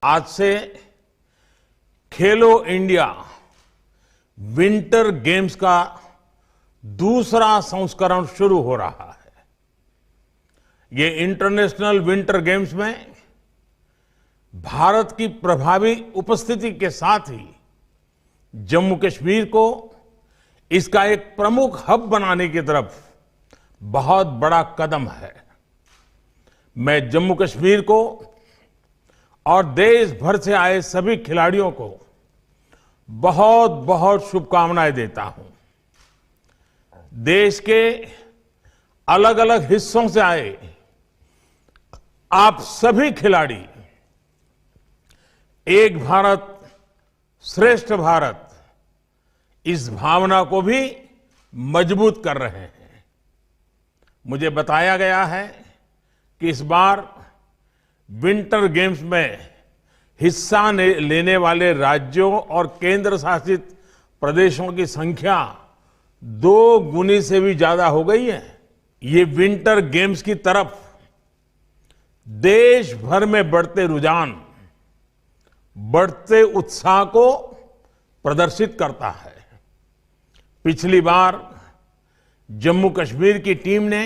आज से खेलो India winter games का दूसरा संस्करण शुरू हो रहा है। ये इंटरनेशनल विंटर गेम्स में भारत की प्रभावी उपस्थिति के साथ ही जम्मू कश्मीर को इसका एक प्रमुख हब बनाने की तरफ बहुत बड़ा कदम है। मैं जम्मू कश्मीर को और देश भर से आए सभी खिलाड़ियों को बहुत बहुत शुभकामनाएं देता हूं। देश के अलग अलग हिस्सों से आए आप सभी खिलाड़ी एक भारत श्रेष्ठ भारत इस भावना को भी मजबूत कर रहे हैं। मुझे बताया गया है कि इस बार विंटर गेम्स में हिस्सा लेने वाले राज्यों और केंद्र शासित प्रदेशों की संख्या 2 गुनी से भी ज्यादा हो गई है। ये विंटर गेम्स की तरफ देश भर में बढ़ते रुझान, बढ़ते उत्साह को प्रदर्शित करता है। पिछली बार जम्मू कश्मीर की टीम ने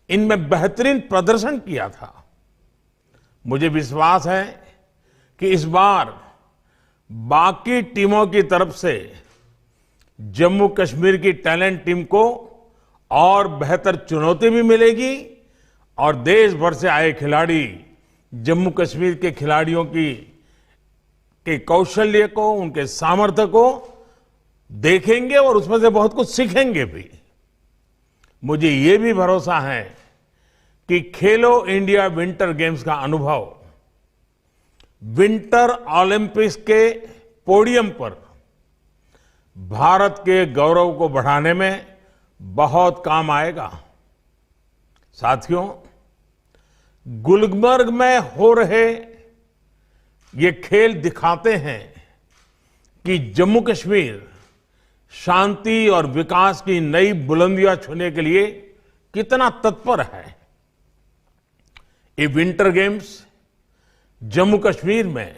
इनमें बेहतरीन प्रदर्शन किया था। मुझे विश्वास है कि इस बार बाकी टीमों की तरफ से जम्मू कश्मीर की टैलेंट टीम को और बेहतर चुनौती भी मिलेगी और देश भर से आए खिलाड़ी जम्मू कश्मीर के खिलाड़ियों के कौशल्य को, उनके सामर्थ्य को देखेंगे और उसमें से बहुत कुछ सीखेंगे भी। मुझे ये भी भरोसा है कि खेलो इंडिया विंटर गेम्स का अनुभव विंटर ओलंपिक्स के पोडियम पर भारत के गौरव को बढ़ाने में बहुत काम आएगा। साथियों, गुलमर्ग में हो रहे ये खेल दिखाते हैं कि जम्मू कश्मीर शांति और विकास की नई बुलंदियां छूने के लिए कितना तत्पर है। ये विंटर गेम्स जम्मू कश्मीर में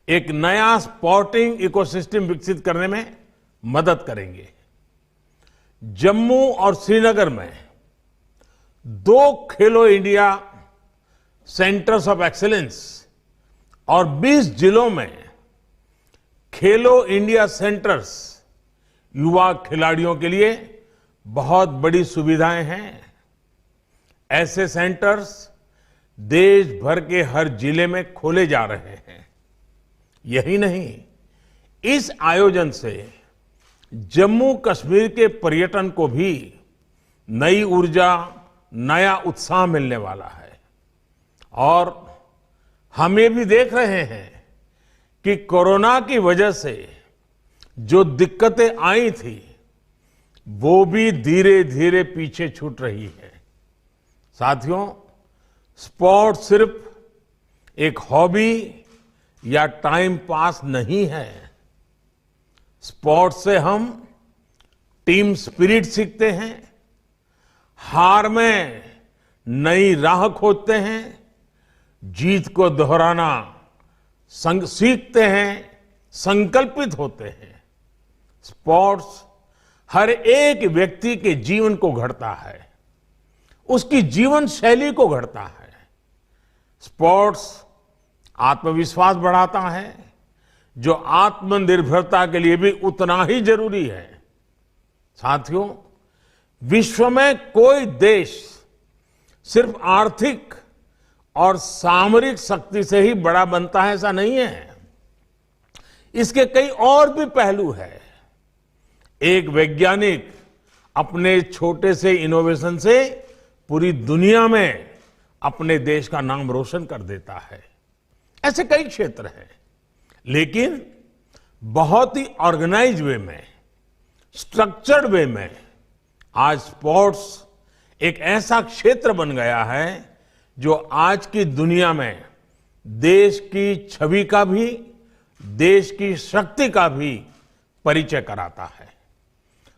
एक नया स्पोर्टिंग इकोसिस्टम विकसित करने में मदद करेंगे। जम्मू और श्रीनगर में 2 खेलो इंडिया सेंटर्स ऑफ एक्सीलेंस और 20 जिलों में खेलो इंडिया सेंटर्स युवा खिलाड़ियों के लिए बहुत बड़ी सुविधाएं हैं। ऐसे सेंटर्स देश भर के हर जिले में खोले जा रहे हैं। यही नहीं, इस आयोजन से जम्मू कश्मीर के पर्यटन को भी नई ऊर्जा, नया उत्साह मिलने वाला है। और हम ये भी देख रहे हैं कि कोरोना की वजह से जो दिक्कतें आई थी वो भी धीरे धीरे पीछे छूट रही है। साथियों, स्पोर्ट सिर्फ एक हॉबी या टाइम पास नहीं है। स्पोर्ट से हम टीम स्पिरिट सीखते हैं, हार में नई राह खोजते हैं, जीत को दोहराना सीखते हैं, संकल्पित होते हैं। स्पोर्ट्स हर एक व्यक्ति के जीवन को गढ़ता है, उसकी जीवन शैली को गढ़ता है। स्पोर्ट्स आत्मविश्वास बढ़ाता है, जो आत्मनिर्भरता के लिए भी उतना ही जरूरी है। साथियों, विश्व में कोई देश सिर्फ आर्थिक और सामरिक शक्ति से ही बड़ा बनता है ऐसा नहीं है। इसके कई और भी पहलू है। एक वैज्ञानिक अपने छोटे से इनोवेशन से पूरी दुनिया में अपने देश का नाम रोशन कर देता है। ऐसे कई क्षेत्र हैं, लेकिन बहुत ही ऑर्गेनाइज्ड वे में, स्ट्रक्चर्ड वे में आज स्पोर्ट्स एक ऐसा क्षेत्र बन गया है जो आज की दुनिया में देश की छवि का भी, देश की शक्ति का भी परिचय कराता है।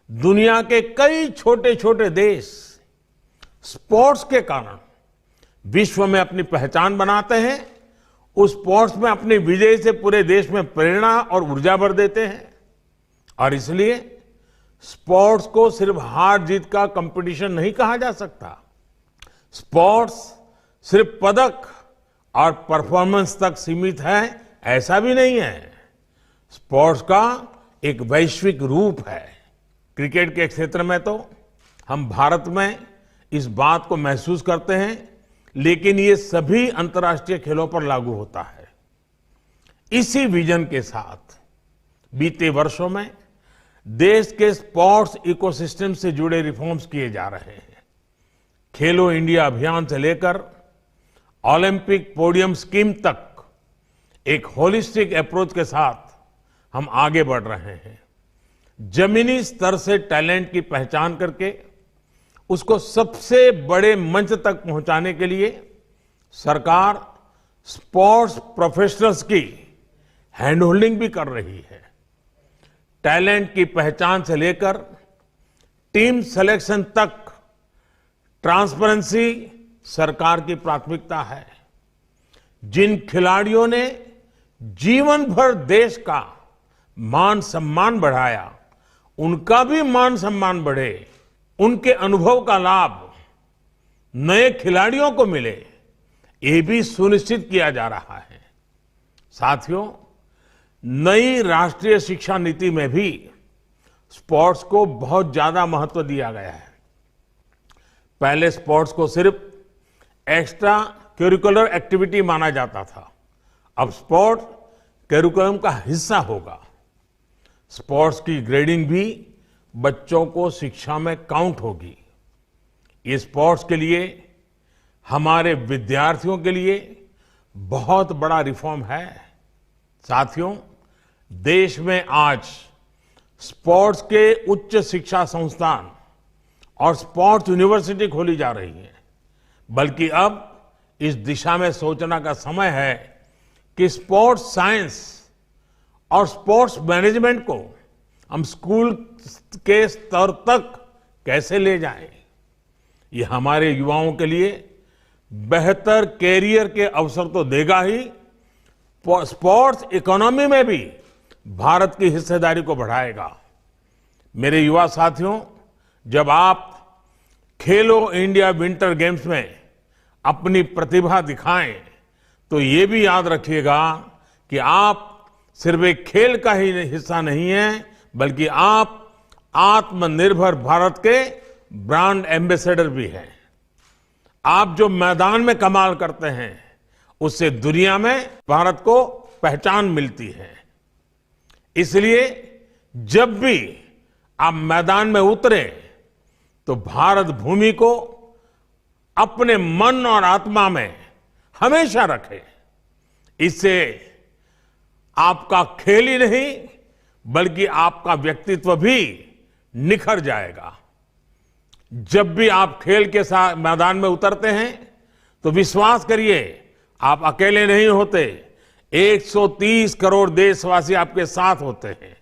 दुनिया के कई छोटे छोटे देश स्पोर्ट्स के कारण विश्व में अपनी पहचान बनाते हैं, उस स्पोर्ट्स में अपनी विजय से पूरे देश में प्रेरणा और ऊर्जा भर देते हैं। और इसलिए स्पोर्ट्स को सिर्फ हार जीत का कंपटीशन नहीं कहा जा सकता। स्पोर्ट्स सिर्फ पदक और परफॉर्मेंस तक सीमित है, ऐसा भी नहीं है। स्पोर्ट्स का एक वैश्विक रूप है। क्रिकेट के क्षेत्र में तो हम भारत में इस बात को महसूस करते हैं, लेकिन ये सभी अंतर्राष्ट्रीय खेलों पर लागू होता है। इसी विजन के साथ बीते वर्षों में देश के स्पोर्ट्स इकोसिस्टम से जुड़े रिफॉर्म्स किए जा रहे हैं। खेलो इंडिया अभियान से लेकर ओलंपिक पोडियम स्कीम तक एक होलिस्टिक अप्रोच के साथ हम आगे बढ़ रहे हैं। जमीनी स्तर से टैलेंट की पहचान करके उसको सबसे बड़े मंच तक पहुंचाने के लिए सरकार स्पोर्ट्स प्रोफेशनल्स की हैंड होल्डिंग भी कर रही है। टैलेंट की पहचान से लेकर टीम सिलेक्शन तक ट्रांसपेरेंसी सरकार की प्राथमिकता है। जिन खिलाड़ियों ने जीवन भर देश का मान सम्मान बढ़ाया, उनका भी मान सम्मान बढ़े, उनके अनुभव का लाभ नए खिलाड़ियों को मिले, ये भी सुनिश्चित किया जा रहा है। साथियों, नई राष्ट्रीय शिक्षा नीति में भी स्पोर्ट्स को बहुत ज्यादा महत्व दिया गया है। पहले स्पोर्ट्स को सिर्फ एक्स्ट्रा करिकुलर एक्टिविटी माना जाता था, अब स्पोर्ट्स करिकुलम का हिस्सा होगा। स्पोर्ट्स की ग्रेडिंग भी बच्चों को शिक्षा में काउंट होगी। ये स्पोर्ट्स के लिए, हमारे विद्यार्थियों के लिए बहुत बड़ा रिफॉर्म है। साथियों, देश में आज स्पोर्ट्स के उच्च शिक्षा संस्थान और स्पोर्ट्स यूनिवर्सिटी खोली जा रही है। बल्कि अब इस दिशा में सोचना का समय है कि स्पोर्ट्स साइंस और स्पोर्ट्स मैनेजमेंट को हम स्कूल के स्तर तक कैसे ले जाएं। ये हमारे युवाओं के लिए बेहतर कैरियर के अवसर तो देगा ही, स्पोर्ट्स इकोनॉमी में भी भारत की हिस्सेदारी को बढ़ाएगा। मेरे युवा साथियों, जब आप खेलो इंडिया विंटर गेम्स में अपनी प्रतिभा दिखाएं, तो ये भी याद रखिएगा कि आप सिर्फ एक खेल का ही हिस्सा नहीं है, बल्कि आप आत्मनिर्भर भारत के ब्रांड एम्बेसडर भी हैं। आप जो मैदान में कमाल करते हैं, उससे दुनिया में भारत को पहचान मिलती है। इसलिए जब भी आप मैदान में उतरे, तो भारत भूमि को अपने मन और आत्मा में हमेशा रखें। इससे आपका खेल ही नहीं, बल्कि आपका व्यक्तित्व भी निखर जाएगा। जब भी आप खेल के साथ मैदान में उतरते हैं, तो विश्वास करिए, आप अकेले नहीं होते। 130 करोड़ देशवासी आपके साथ होते हैं।